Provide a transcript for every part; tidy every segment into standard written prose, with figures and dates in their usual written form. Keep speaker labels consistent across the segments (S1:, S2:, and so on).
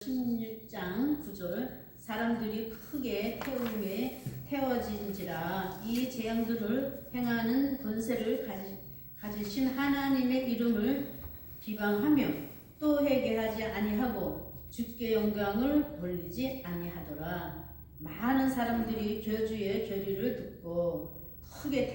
S1: 16장 9절 사람들이 크게 태움에 태워진지라 이 재앙들을 행하는 권세를 가지신 하나님의 이름을 비방하며 또 회개하지 아니하고 주께 영광을 돌리지 아니하더라. 많은 사람들이 교주의 교리를 듣고 크게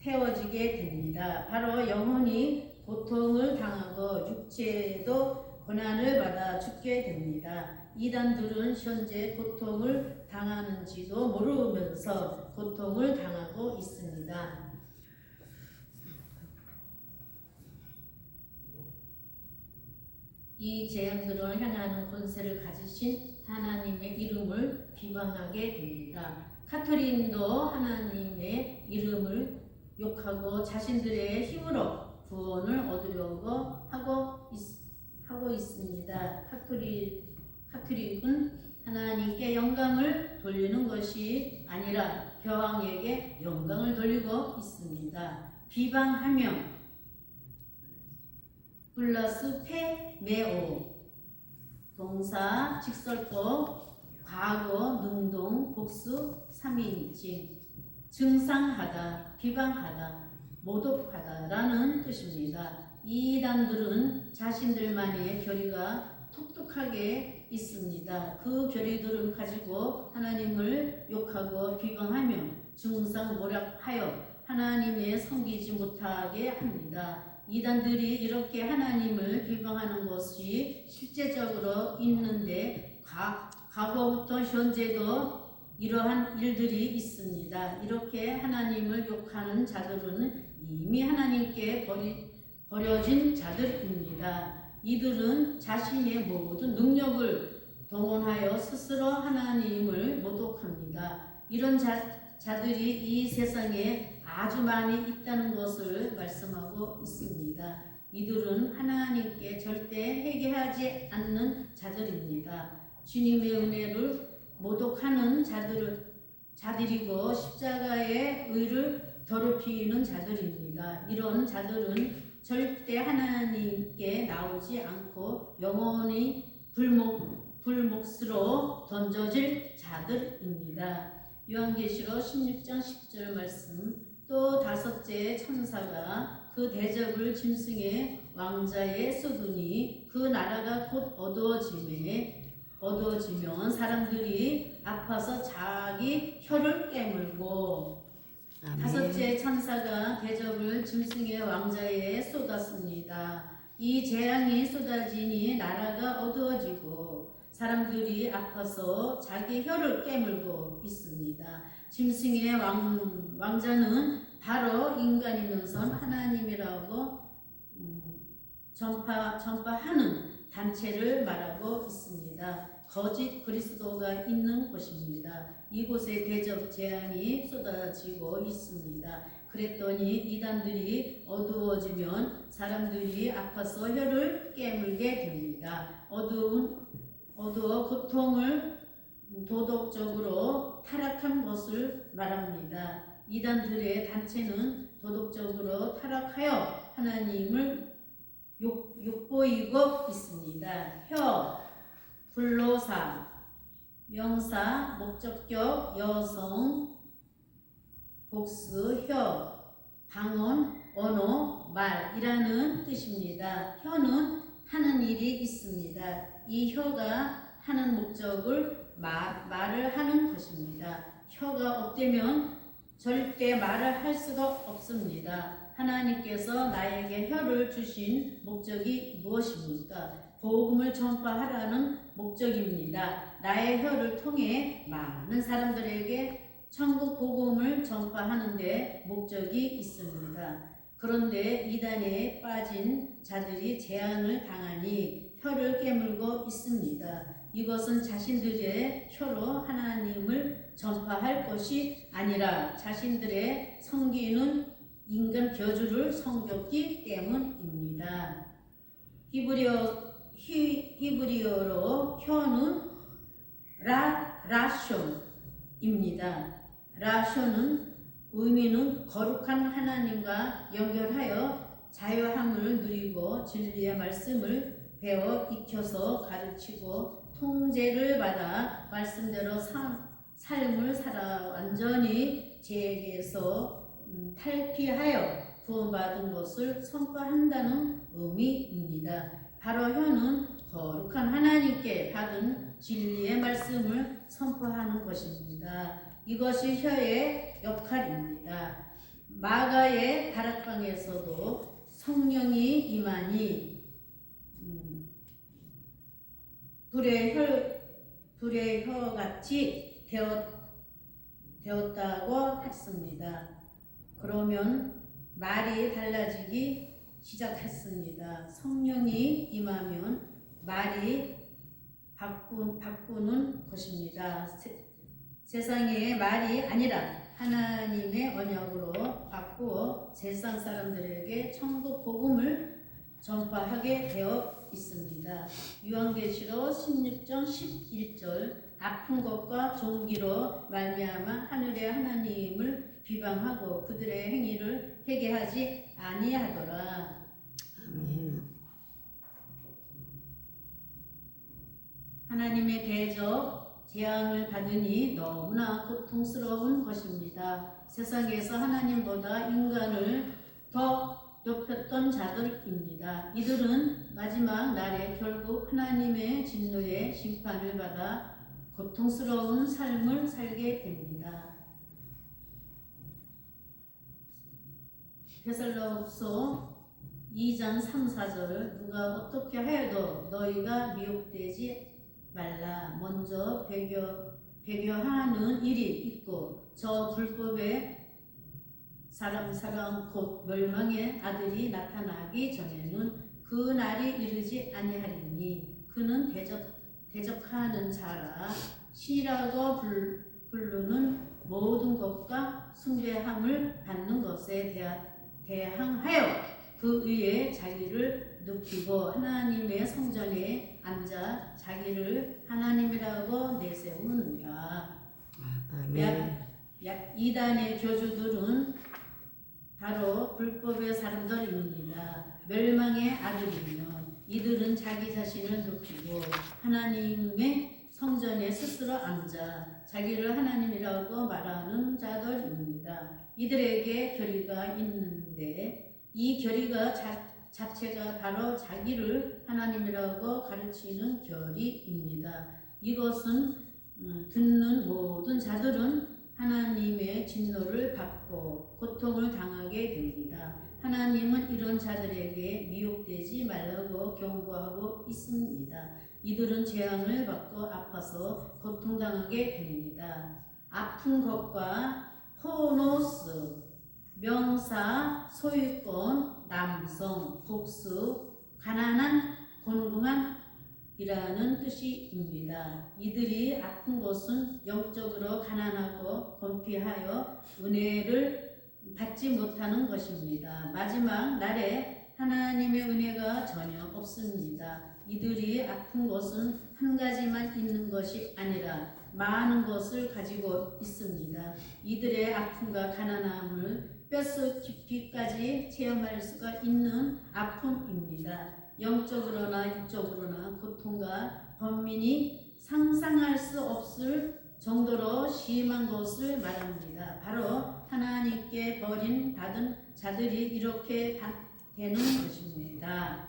S1: 태워지게 됩니다. 바로 영혼이 고통을 당하고 육체도 고난을 받아 죽게 됩니다. 이단들은 현재 고통을 당하는지도 모르면서 고통을 당하고 있습니다. 이 재앙들을 향하는 권세를 가지신 하나님의 이름을 비방하게 됩니다. 카톨릭도 하나님의 이름을 욕하고 자신들의 힘으로 구원을 얻으려고 하고 있습니다. 카톨릭은 하나님께 영광을 돌리는 것이 아니라 교황에게 영광을 돌리고 있습니다. 비방하며 플러스 페메오 동사 직설법 과거 능동 복수 3인칭 증상하다 비방하다 모독하다라는 뜻입니다. 이 이단들은 자신들만의 교리가 독특하게 있습니다. 그 교리들을 가지고 하나님을 욕하고 비방하며 중상모략하여 하나님의 섬기지 못하게 합니다. 이단들이 이렇게 하나님을 비방하는 것이 실제적으로 있는데 과거부터 현재도 이러한 일들이 있습니다. 이렇게 하나님을 욕하는 자들은 이미 하나님께 버려진 자들입니다. 이들은 자신의 모든 능력을 동원하여 스스로 하나님을 모독합니다. 이런 자들이 이 세상에 아주 많이 있다는 것을 말씀하고 있습니다. 이들은 하나님께 절대 회개하지 않는 자들입니다. 주님의 은혜를 모독하는 자들이고 십자가의 의를 더럽히는 자들입니다. 이런 자들은 절대 하나님께 나오지 않고 영원히 불목으로 던져질 자들입니다. 요한계시록 16장 10절 말씀 또 다섯째 천사가 그 대접을 짐승의 왕자에 쏟으니 그 나라가 곧 어두워지면 사람들이 아파서 자기 혀를 깨물고 아멘. 다섯째 천사가 대접을 짐승의 왕자에 쏟았습니다. 이 재앙이 쏟아지니 나라가 어두워지고 사람들이 아파서 자기 혀를 깨물고 있습니다. 짐승의 왕자는 바로 인간이면서 하나님이라고 전파하는 단체를 말하고 있습니다. 거짓 그리스도가 있는 곳입니다. 이곳에 대접 재앙이 쏟아지고 있습니다. 그랬더니 이단들이 어두워지면 사람들이 아파서 혀를 깨물게 됩니다. 어두워 고통을 도덕적으로 타락한 것을 말합니다. 이단들의 단체는 도덕적으로 타락하여 하나님을 욕보이고 있습니다. 혀, 불로사, 명사, 목적격, 여성, 복수, 혀, 방언, 언어, 말이라는 뜻입니다. 혀는 하는 일이 있습니다. 이 혀가 하는 목적을 말을 하는 것입니다. 혀가 없다면 절대 말을 할 수가 없습니다. 하나님께서 나에게 혀를 주신 목적이 무엇입니까? 복음을 전파하라는 목적입니다. 나의 혀를 통해 많은 사람들에게 천국 복음을 전파하는 데 목적이 있습니다. 그런데 이단에 빠진 자들이 재앙을 당하니 혀를 깨물고 있습니다. 이것은 자신들의 혀로 하나님을 전파할 것이 아니라 자신들의 섬기는 인간 교주를 섬겼기 때문입니다. 히브리어로 혀는 라숀입니다. 라숀은 의미는 거룩한 하나님과 연결하여 자유함을 누리고 진리의 말씀을 배워 익혀서 가르치고 통제를 받아 말씀대로 삶을 살아 완전히 죄에게서 탈피하여 구원받은 것을 선포한다는 의미입니다. 바로 혀는 거룩한 하나님께 받은 진리의 말씀을 선포하는 것입니다. 이것이 혀의 역할입니다. 마가의 다락방에서도 성령이 임하니 불의 혀같이 되었다고 했습니다. 그러면 말이 달라지기 시작했습니다. 성령이 임하면 말이 바꾸는 것입니다. 세상의 말이 아니라 하나님의 언약으로 바꾸어 세상 사람들에게 천국 복음을 전파하게 되어 있습니다. 요한계시록 16장 11절 아픈 것과 종기로 말미암아 하늘의 하나님을 비방하고 그들의 행위를 회개하지 아니하더라.
S2: 아멘.
S1: 하나님의 대적 재앙을 받으니 너무나 고통스러운 것입니다. 세상에서 하나님보다 인간을 더 높였던 자들입니다. 이들은 마지막 날에 결국 하나님의 진노의 심판을 받아 고통스러운 삶을 살게 됩니다. 베살로후서 2장 3, 4절 누가 어떻게 하여도 너희가 미혹되지 말라. 먼저 배교하는 일이 있고 저 불법의 사람 곧 멸망의 아들이 나타나기 전에는 그 날이 이르지 아니하리니 그는 대적하는 자라 신이라고 부르는 모든 것과 숭배함을 받는 것에 대항하여 그 위에 자기를 눕히고 하나님의 성전에 앉아 자기를 하나님이라고 내세우느니라.
S2: 아멘.
S1: 이단의 교주들은 바로 불법의 사람들입니다. 멸망의 아들이며 이들은 자기 자신을 높이고 하나님의 성전에 스스로 앉아 자기를 하나님이라고 말하는 자들입니다. 이들에게 결의가 있는데 이 결의가 자체가 바로 자기를 하나님이라고 가르치는 결의입니다. 이것은 듣는 모든 자들은 하나님의 진노를 받고 고통을 당하게 됩니다. 하나님은 이런 자들에게 미혹되지 말라고 경고하고 있습니다. 이들은 재앙을 받고 아파서 고통당하게 됩니다. 아픈 것과 포노스, 명사, 소유권, 남성, 복수, 가난한, 곤궁한 이라는 뜻입니다. 이들이 아픈 것은 영적으로 가난하고 곤피하여 은혜를 받지 못하는 것입니다. 마지막 날에 하나님의 은혜가 전혀 없습니다. 이들이 아픈 것은 한 가지만 있는 것이 아니라 많은 것을 가지고 있습니다. 이들의 아픔과 가난함을 뼛속 깊이까지 체험할 수가 있는 아픔입니다. 영적으로나 육적으로나 고통과 번민이 상상할 수 없을 정도로 심한 것을 말합니다. 바로 하나님께 버림받은 자들이 이렇게 되는 것입니다.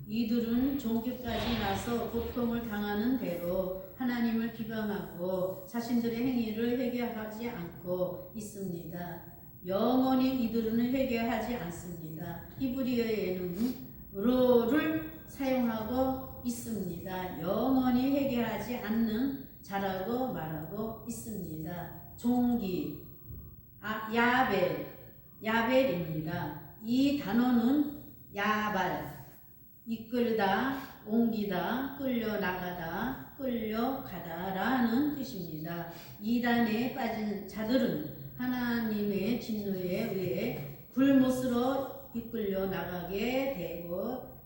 S1: 이들은 종교까지 나서 고통을 당하는 대로 하나님을 비방하고 자신들의 행위를 회개하지 않고 있습니다. 영원히 이들은 회개하지 않습니다. 히브리어에는 로를 사용하고 있습니다. 영원히 회개하지 않는 자라고 말하고 있습니다. 종기, 야벨입니다. 이 단어는 야발, 이끌다, 옮기다, 끌려나가다, 끌려가다 라는 뜻입니다. 이단에 빠진 자들은 하나님의 진노에 의해 불못으로 이끌려 나가게 되고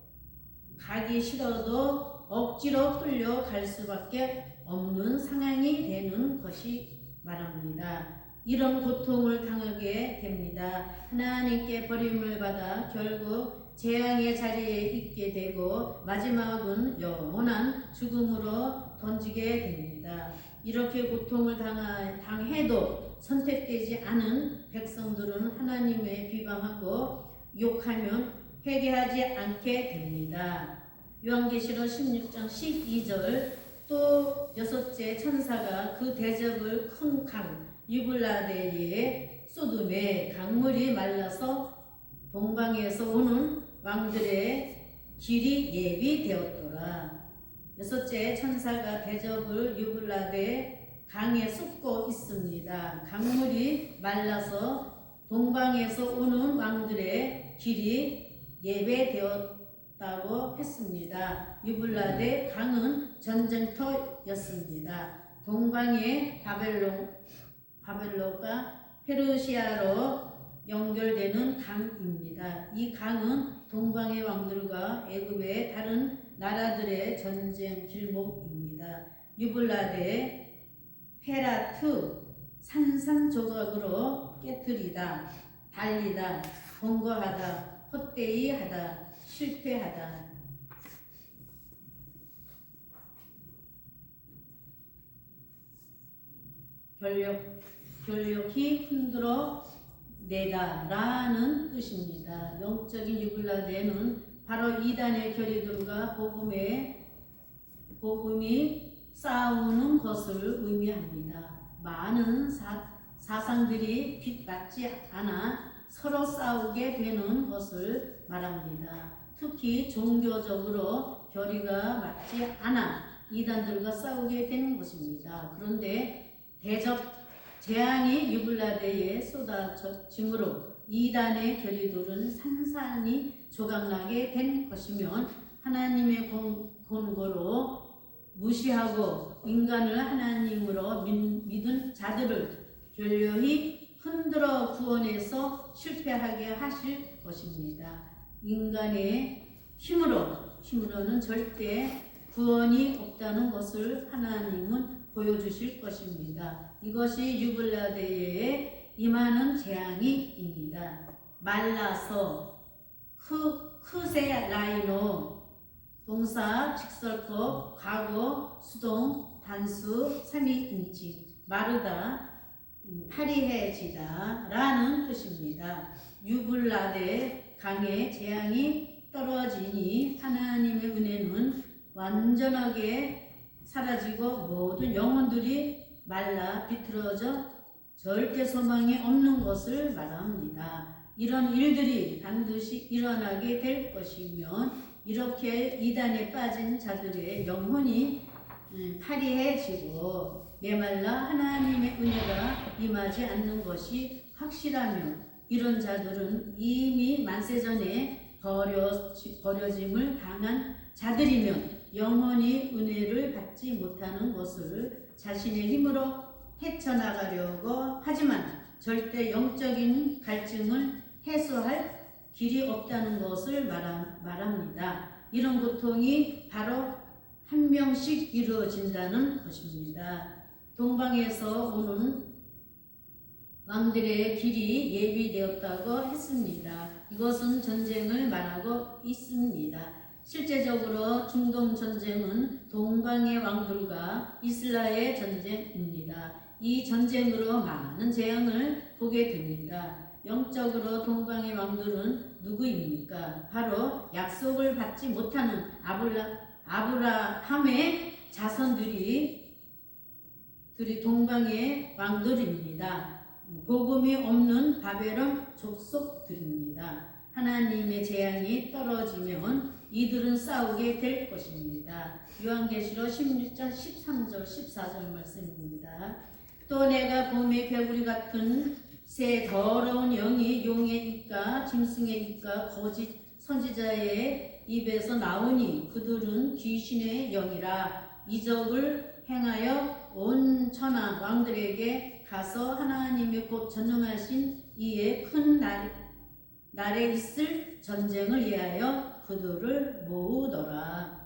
S1: 가기 싫어도 억지로 끌려갈 수밖에 없는 상황이 되는 것이 말합니다. 이런 고통을 당하게 됩니다. 하나님께 버림을 받아 결국 재앙의 자리에 있게 되고 마지막은 영원한 죽음으로 던지게 됩니다. 이렇게 고통을 당해도 선택되지 않은 백성들은 하나님의 비방하고 욕하면 회개하지 않게 됩니다. 요한계시록 16장 12절 또 여섯째 천사가 그 대접을 큰 강 유블라데에 쏟음에 강물이 말라서 동방에서 오는 왕들의 길이 예비되었더라. 여섯째 천사가 대접을 유블라데 강에 쏟고 있습니다. 강물이 말라서 동방에서 오는 왕들의 길이 예배되었다고 했습니다. 유블라데 강은 전쟁터였습니다. 동방의 바벨론과 페르시아로 연결되는 강입니다. 이 강은 동방의 왕들과 애굽의 다른 나라들의 전쟁 길목입니다. 유블라데 페라트 산산조각으로 깨뜨리다, 달리다, 번거하다, 헛되이 하다, 실패하다. 결력히 흔들어 내다라는 뜻입니다. 영적인 유블라데는 바로 이단의 결의들과 복음이 싸우는 것을 의미합니다. 많은 사상들이 빗맞지 않아 서로 싸우게 되는 것을 말합니다. 특히 종교적으로 결의가 맞지 않아 이단들과 싸우게 되는 것입니다. 그런데 재앙이 유블라데에 쏟아짐으로 이단의 결의들은 산산이 조각나게 된 것이면 하나님의 권고로 무시하고 인간을 하나님으로 믿은 자들을 결렬히 흔들어 구원해서 실패하게 하실 것입니다. 인간의 힘으로는 절대 구원이 없다는 것을 하나님은 보여주실 것입니다. 이것이 유블라데에 임하는 재앙이입니다. 말라서 크세라이노 동사 직설법 과거 수동 단수 3인칭 마르다 파리해지다 라는 뜻입니다. 유블라데 강에 재앙이 떨어지니 하나님의 은혜는 완전하게 사라지고 모든 영혼들이 말라 비틀어져 절대 소망이 없는 것을 말합니다. 이런 일들이 반드시 일어나게 될 것이면 이렇게 이단에 빠진 자들의 영혼이 파리해지고 메말라 하나님의 은혜가 임하지 않는 것이 확실하며 이런 자들은 이미 만세전에 버려짐을 당한 자들이면 영원히 은혜를 받지 못하는 것을 자신의 힘으로 헤쳐나가려고 하지만 절대 영적인 갈증을 해소할 길이 없다는 것을 말합니다. 이런 고통이 바로 한 명씩 이루어진다는 것입니다. 동방에서 오는 왕들의 길이 예비되었다고 했습니다. 이것은 전쟁을 말하고 있습니다. 실제적으로 중동 전쟁은 동방의 왕들과 이스라엘 전쟁입니다. 이 전쟁으로 많은 재앙을 보게 됩니다. 영적으로 동방의 왕들은 누구입니까? 바로 약속을 받지 못하는 아브라함의 자손들이 동방의 왕들입니다. 복음이 없는 바벨론 족속들입니다. 하나님의 재앙이 떨어지면 이들은 싸우게 될 것입니다. 요한계시록 16장 13절 14절 말씀입니다. 또 내가 봄의 개구리 같은 새 더러운 영이 용의 입과 짐승의 입과 거짓 선지자의 입에서 나오니 그들은 귀신의 영이라 이적을 행하여 온 천하 왕들에게 가서 하나님의 곧 전능하신 이의 큰 날에 있을 전쟁을 위하여 그들을 모으더라.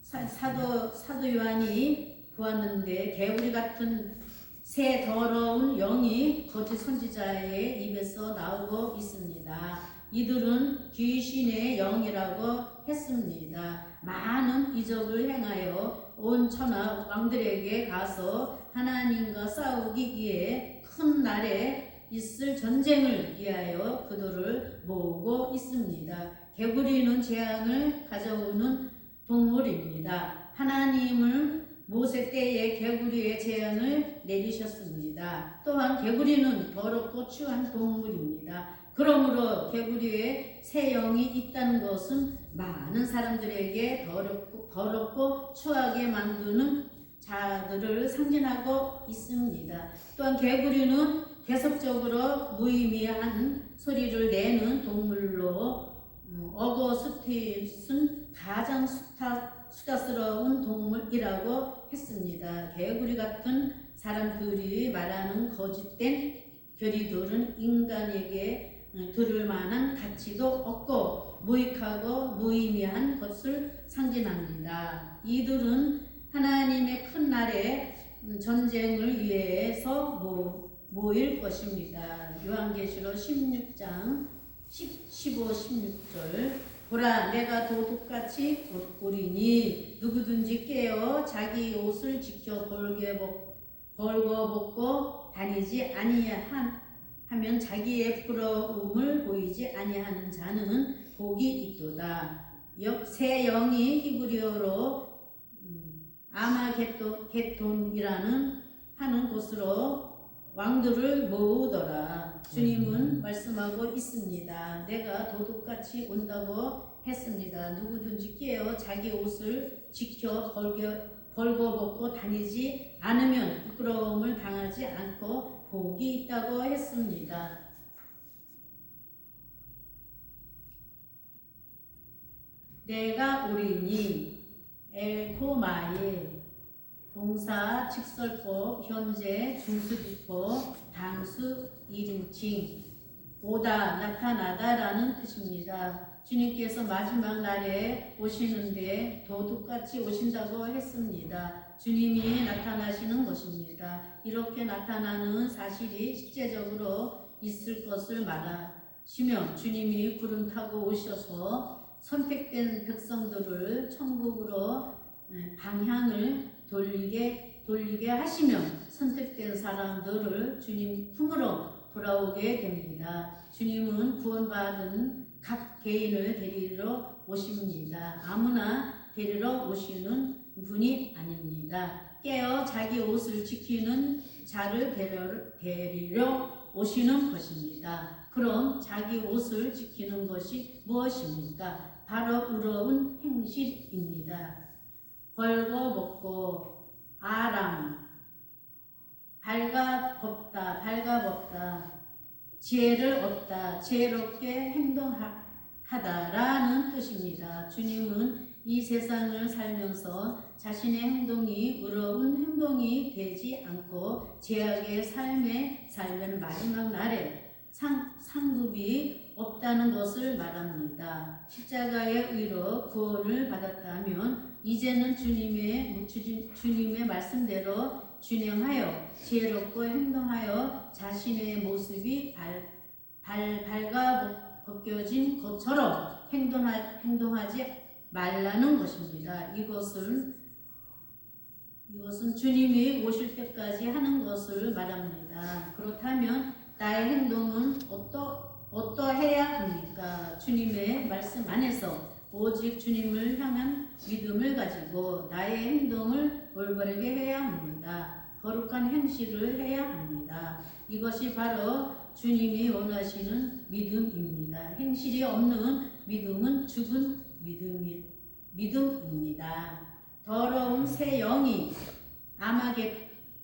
S1: 사도 요한이 보았는데 개구리 같은 새 더러운 영이 거짓 선지자의 입에서 나오고 있습니다. 이들은 귀신의 영이라고 했습니다. 많은 이적을 행하여 온 천하 왕들에게 가서 하나님과 싸우기 위해 큰 날에 있을 전쟁을 위하여 그들을 모으고 있습니다. 개구리는 재앙을 가져오는 동물입니다. 하나님은 모세 때에 개구리의 재앙을 내리셨습니다. 또한 개구리는 더럽고 추한 동물입니다. 그러므로 개구리에 새 영이 있다는 것은 많은 사람들에게 더럽고 추하게 만드는 자들을 상징하고 있습니다. 또한 개구리는 계속적으로 무의미한 소리를 내는 동물로 어거스틴은 가장 수다스러운 동물이라고 했습니다. 개구리 같은 사람들이 말하는 거짓된 교리들은 인간에게 들을 만한 가치도 없고 무익하고 무의미한 것을 상징합니다. 이들은 하나님의 큰 날에 전쟁을 위해서 모일 것입니다. 요한계시록 16장 15, 16절 보라 내가 도둑같이 오리니 누구든지 깨어 자기 옷을 지켜 벌거벗고 다니지 아니하면 자기의 부러움을 보이지 아니하는 자는 복이 있도다. 새 영이 히브리어로 아마겟돈이라는 하는 곳으로 왕들을 모으더라. 주님은 말씀하고 있습니다. 내가 도둑같이 온다고 했습니다. 누구든지 깨어 자기 옷을 지켜 벌거벗고 다니지 않으면 부끄러움을 당하지 않고 복이 있다고 했습니다. 내가 오리니 엘코마에 동사 직설법 현재 중수비법 단수 1인칭 오다 나타나다라는 뜻입니다. 주님께서 마지막 날에 오시는데 도둑같이 오신다고 했습니다. 주님이 나타나시는 것입니다. 이렇게 나타나는 사실이 실제적으로 있을 것을 말하시며 주님이 구름 타고 오셔서 선택된 백성들을 천국으로 방향을 돌리게 하시며 선택된 사람들을 주님 품으로 돌아오게 됩니다. 주님은 구원받은 각 개인을 데리러 오십니다. 아무나 데리러 오시는 분이 아닙니다. 깨어 자기 옷을 지키는 자를 데리러 오시는 것입니다. 그럼 자기 옷을 지키는 것이 무엇입니까? 바로 의로운 행실입니다. 벌거벗고 아람 발가벗다 지혜를 얻다 지혜롭게 행동하다라는 뜻입니다. 주님은 이 세상을 살면서 자신의 행동이 의로운 행동이 되지 않고 죄악의 삶에 살면 마지막 날에 상급이 없다는 것을 말합니다. 십자가의 의로 구원을 받았다면 이제는 주님의 말씀대로 준행하여 지혜롭고 행동하여 자신의 모습이 발가벗겨진 것처럼 행동하지 말라는 것입니다. 이것은 주님이 오실 때까지 하는 것을 말합니다. 그렇다면 나의 행동은 어떠해야 합니까? 주님의 말씀 안에서 오직 주님을 향한 믿음을 가지고 나의 행동을 올바르게 해야 합니다. 거룩한 행실을 해야 합니다. 이것이 바로 주님이 원하시는 믿음입니다. 행실이 없는 믿음은 죽은 믿음입니다. 더러운 새 영이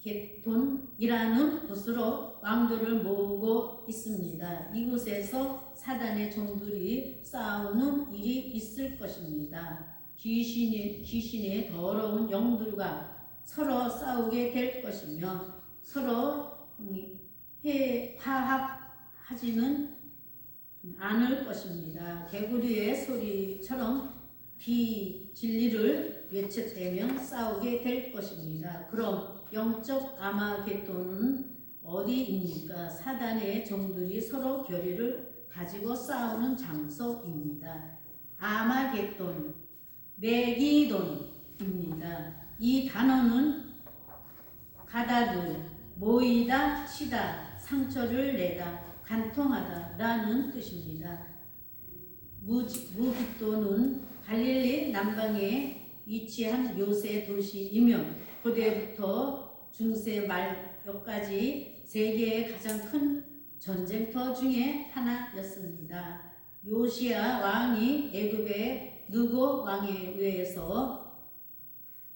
S1: 아마겟돈이라는 곳으로 왕들을 모으고 있습니다. 이곳에서 사단의 종들이 싸우는 일이 있을 것입니다. 귀신의 더러운 영들과 서로 싸우게 될 것이며 서로 화합하지는 않을 것입니다. 개구리의 소리처럼 비진리를 외쳤다면 싸우게 될 것입니다. 그럼 영적 아마겟돈은 어디입니까? 사단의 종들이 서로 교리를 가지고 싸우는 장소입니다. 아마겟돈, 메기돈입니다. 이 단어는 가다드, 모이다, 치다, 상처를 내다, 간통하다 라는 뜻입니다. 무깃도는 갈릴리 남방에 위치한 요새 도시이며 고대부터 중세 말여까지 세계의 가장 큰 전쟁터 중에 하나였습니다. 요시야 왕이 애굽의 느고 왕에 의해서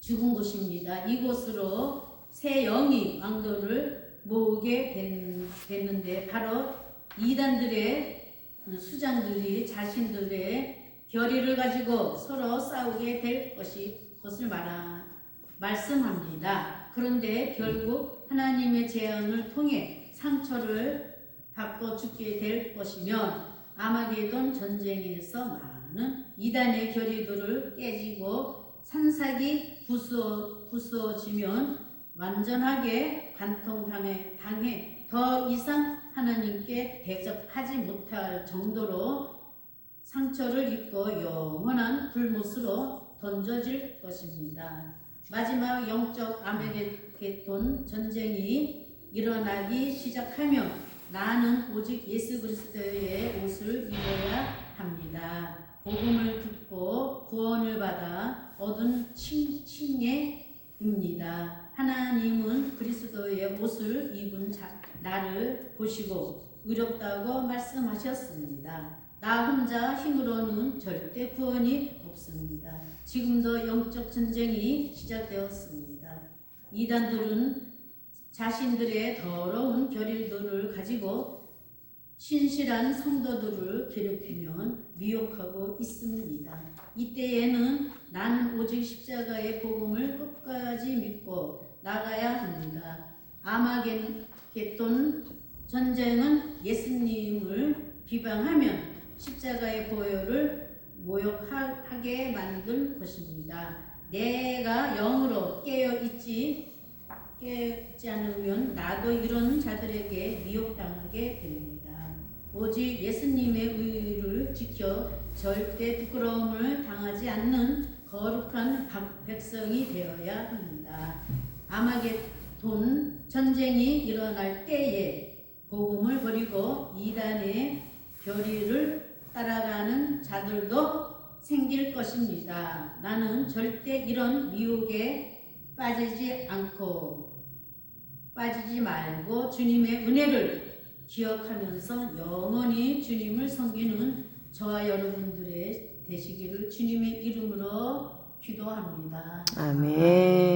S1: 죽은 곳입니다. 이곳으로 새 영이 왕도를 모으게 됐는데 바로 이단들의 수장들이 자신들의 결의를 가지고 서로 싸우게 될 것을 말씀합니다. 그런데 결국 하나님의 재앙을 통해 상처를 받고 죽게 될 것이며 아마게돈 전쟁에서 많은 이단의 결의들을 깨지고 산삭이 부수어지면 완전하게 관통당해 더 이상 하나님께 대적하지 못할 정도로 상처를 입고 영원한 불못으로 던져질 것입니다. 마지막 영적 아메게돈 전쟁이 일어나기 시작하면 나는 오직 예수 그리스도의 옷을 입어야 합니다. 복음을 듣고 구원을 받아 얻은 칭예입니다. 하나님은 그리스도의 옷을 입은 나를 보시고 의롭다고 말씀하셨습니다. 나 혼자 힘으로는 절대 구원이 없습니다. 지금도 영적 전쟁이 시작되었습니다. 이단들은 자신들의 더러운 결의들을 가지고 신실한 성도들을 괴롭히면 미혹하고 있습니다. 이때에는 나는 오직 십자가의 복음을 끝까지 믿고 나가야 합니다. 아마겟돈 전쟁은 예수님을 비방하면 십자가의 보혈을 모욕하게 만든 것입니다. 내가 영으로 깨지 않으면 나도 이런 자들에게 미혹당하게 됩니다. 오직 예수님의 의를 지켜 절대 부끄러움을 당하지 않는 거룩한 백성이 되어야 합니다. 아마겟돈 전쟁이 일어날 때에 복음을 버리고 이단의 결의를 따라가는 자들도 생길 것입니다. 나는 절대 이런 미혹에 빠지지 말고 주님의 은혜를 기억하면서 영원히 주님을 섬기는 저와 여러분들의 되시기를 주님의 이름으로 기도합니다.
S2: 아멘.